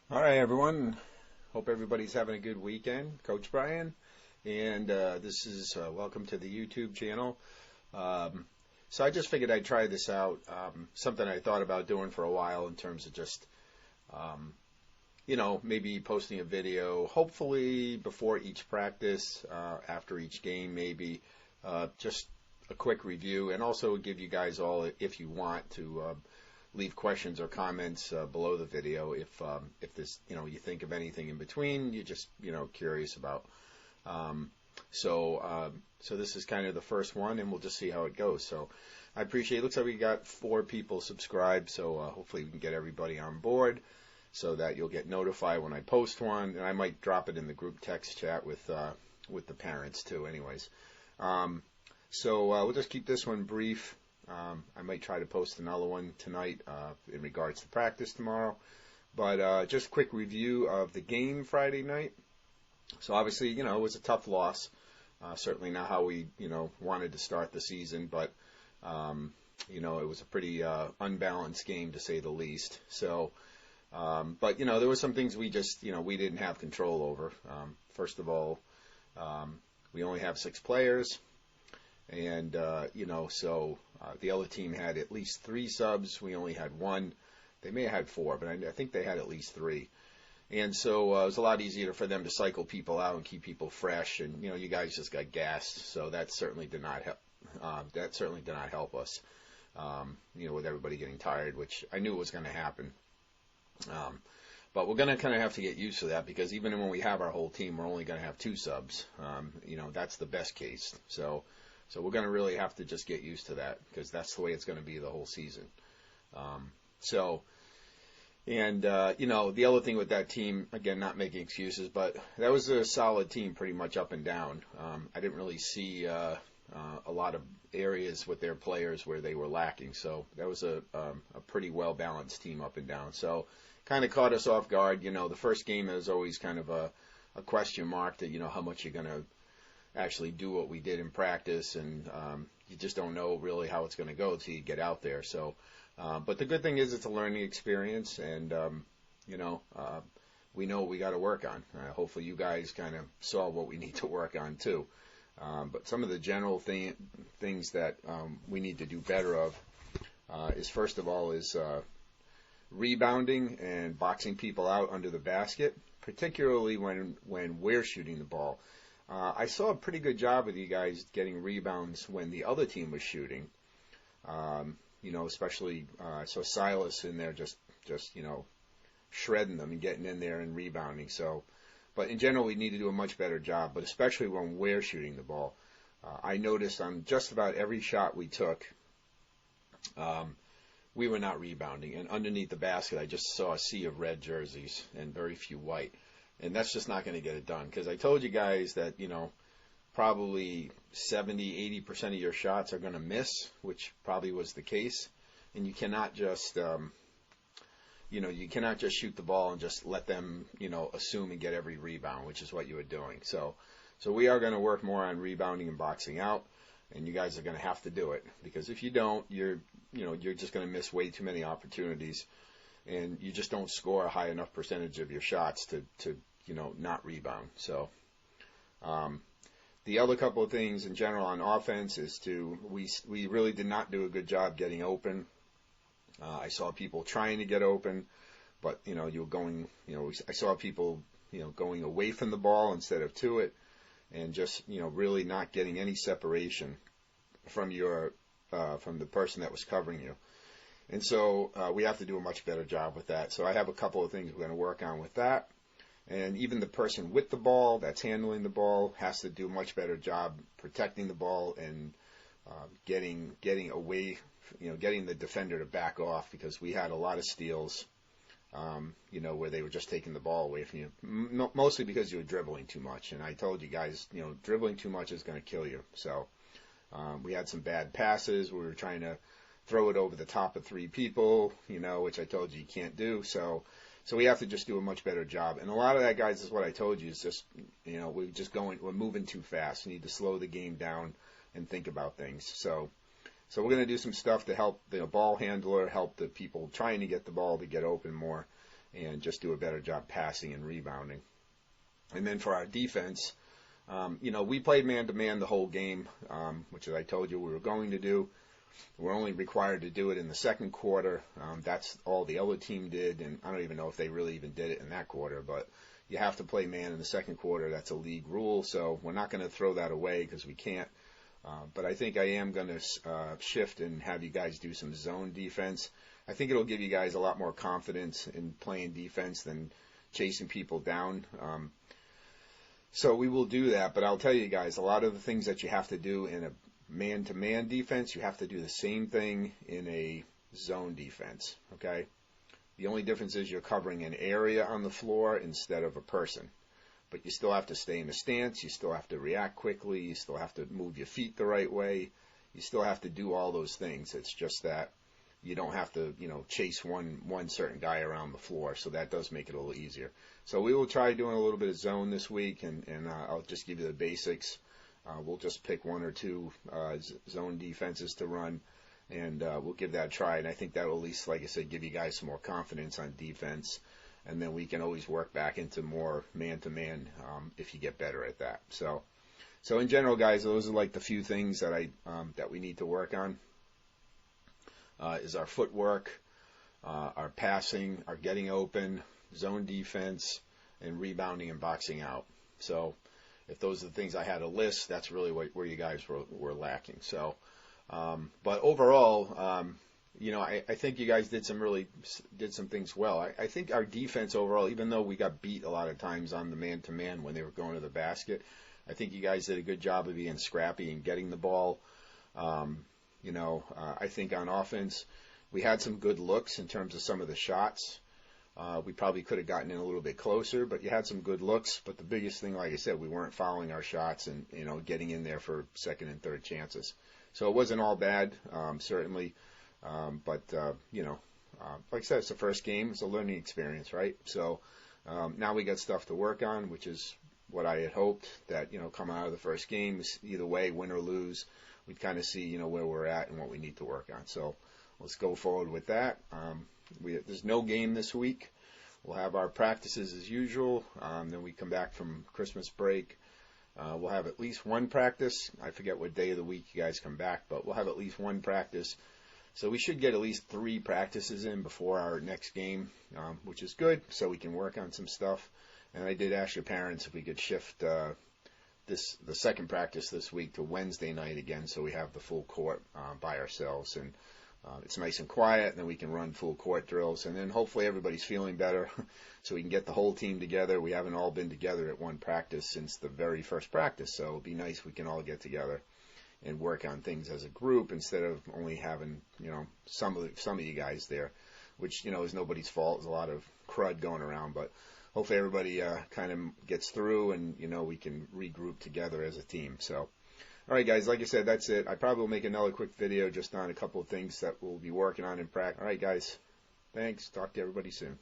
All right, everyone. Hope everybody's having a good weekend. Coach Brian, and this is welcome to the YouTube channel. Um, so I just figured I'd try this out. Something I thought about doing for a while in terms of just, um, maybe posting a video, hopefully before each practice, after each game, maybe just a quick review, and also give you guys all, if you want to. Leave questions or comments below the video if this you think of anything in between you're just curious about. Um, so this is kind of the first one, and we'll just see how it goes. So I appreciate. It looks like we got 4 people subscribed, so hopefully we can get everybody on board so that you'll get notified when I post one, and I might drop it in the group text chat with the parents too. Anyways, um, we'll just keep this one brief. I might try to post another one tonight in regards to practice tomorrow. But just a quick review of the game Friday night. So obviously, it was a tough loss. Certainly not how we, wanted to start the season, but it was a pretty unbalanced game to say the least. So, but there were some things we just, we didn't have control over. First of all, we only have 6 players. And, the other team had at least 3 subs. We only had 1. They may have had 4, but I think they had at least 3. And so it was a lot easier for them to cycle people out and keep people fresh. And, you guys just got gassed. So that certainly did not help. That certainly did not help us, with everybody getting tired, which I knew was going to happen. But we're going to kind of have to get used to that because even when we have our whole team, we're only going to have 2 subs. That's the best case. So we're going to really have to just get used to that because that's the way it's going to be the whole season. Um, so, the other thing with that team, again, not making excuses, but that was a solid team pretty much up and down. I didn't really see a lot of areas with their players where they were lacking. So that was a pretty well-balanced team up and down. So kind of caught us off guard. The first game is always kind of a question mark that, how much you're going to actually do what we did in practice, and you just don't know really how it's going to go until you get out there. So, but the good thing is it's a learning experience, and we know what we got to work on. Hopefully, you guys kind of saw what we need to work on too. But some of the general things that we need to do better of is first of all is rebounding and boxing people out under the basket, particularly when we're shooting the ball. I saw a pretty good job with you guys getting rebounds when the other team was shooting. Especially I saw Silas in there just shredding them and getting in there and rebounding. So, but in general, we need to do a much better job. But especially when we're shooting the ball, I noticed on just about every shot we took, we were not rebounding. And underneath the basket, I just saw a sea of red jerseys and very few white. And that's just not going to get it done because I told you guys that, probably 70-80% of your shots are going to miss, which probably was the case. And you cannot just, you cannot just shoot the ball and just let them, assume and get every rebound, which is what you were doing. So we are going to work more on rebounding and boxing out, and you guys are going to have to do it because if you don't, you're just going to miss way too many opportunities. And you just don't score a high enough percentage of your shots to not rebound. So the other couple of things in general on offense is we really did not do a good job getting open. I saw people trying to get open, but you were going. I saw people going away from the ball instead of to it, and just really not getting any separation from from the person that was covering you. And so we have to do a much better job with that. So I have a couple of things we're going to work on with that. And even the person with the ball that's handling the ball has to do a much better job protecting the ball and getting away, getting the defender to back off because we had a lot of steals, where they were just taking the ball away from you, mostly because you were dribbling too much. And I told you guys, dribbling too much is going to kill you. So we had some bad passes. We were trying to throw it over the top of 3 people, which I told you can't do. So we have to just do a much better job. And a lot of that, guys, is what I told you is just, we're moving too fast. We need to slow the game down and think about things. So we're going to do some stuff to help the ball handler, help the people trying to get the ball to get open more. and just do a better job passing and rebounding. And then for our defense, we played man-to-man the whole game, which, as I told you, we were going to do. We're only required to do it in the second quarter. That's all the other team did, and I don't even know if they really even did it in that quarter, but you have to play man in the second quarter. That's a league rule, so we're not going to throw that away because we can't. But I think I am going to shift and have you guys do some zone defense. I think it'll give you guys a lot more confidence in playing defense than chasing people down. So we will do that, but I'll tell you guys, a lot of the things that you have to do in a man-to-man defense, you have to do the same thing in a zone defense, okay? The only difference is you're covering an area on the floor instead of a person. But you still have to stay in a stance, you still have to react quickly, you still have to move your feet the right way, you still have to do all those things. It's just that you don't have to, chase one certain guy around the floor, so that does make it a little easier. So we will try doing a little bit of zone this week, and I'll just give you the basics. We'll just pick one or two zone defenses to run, and we'll give that a try. And I think that will at least, like I said, give you guys some more confidence on defense, and then we can always work back into more man-to-man if you get better at that. So in general, guys, those are like the few things that that we need to work on. Is our footwork, our passing, our getting open, zone defense, and rebounding and boxing out. So if those are the things I had to list, that's really where you guys were lacking. So, but overall, I think you guys did some things well. I think our defense overall, even though we got beat a lot of times on the man-to-man when they were going to the basket, I think you guys did a good job of being scrappy and getting the ball. I think on offense, we had some good looks in terms of some of the shots. We probably could have gotten in a little bit closer, but you had some good looks. But the biggest thing, like I said, we weren't fouling our shots and, getting in there for second and third chances. So it wasn't all bad, certainly. But like I said, it's the first game. It's a learning experience, right? So now we got stuff to work on, which is what I had hoped that, coming out of the first game, either way, win or lose, we'd kind of see, where we're at and what we need to work on. So let's go forward with that. There's no game this week. We'll have our practices as usual. Then we come back from Christmas break. We'll have at least one practice. I forget what day of the week you guys come back, but we'll have at least one practice. So we should get at least 3 practices in before our next game, which is good, so we can work on some stuff. And I did ask your parents if we could shift the second practice this week to Wednesday night again, so we have the full court by ourselves. And it's nice and quiet, and then we can run full court drills. And then hopefully everybody's feeling better so we can get the whole team together. We haven't all been together at one practice since the very first practice, so it'll be nice we can all get together and work on things as a group instead of only having, some of you guys there, which, is nobody's fault. There's a lot of crud going around, but hopefully everybody kind of gets through and, we can regroup together as a team. So, all right, guys, like I said, that's it. I probably will make another quick video just on a couple of things that we'll be working on in practice. All right, guys, thanks. Talk to everybody soon.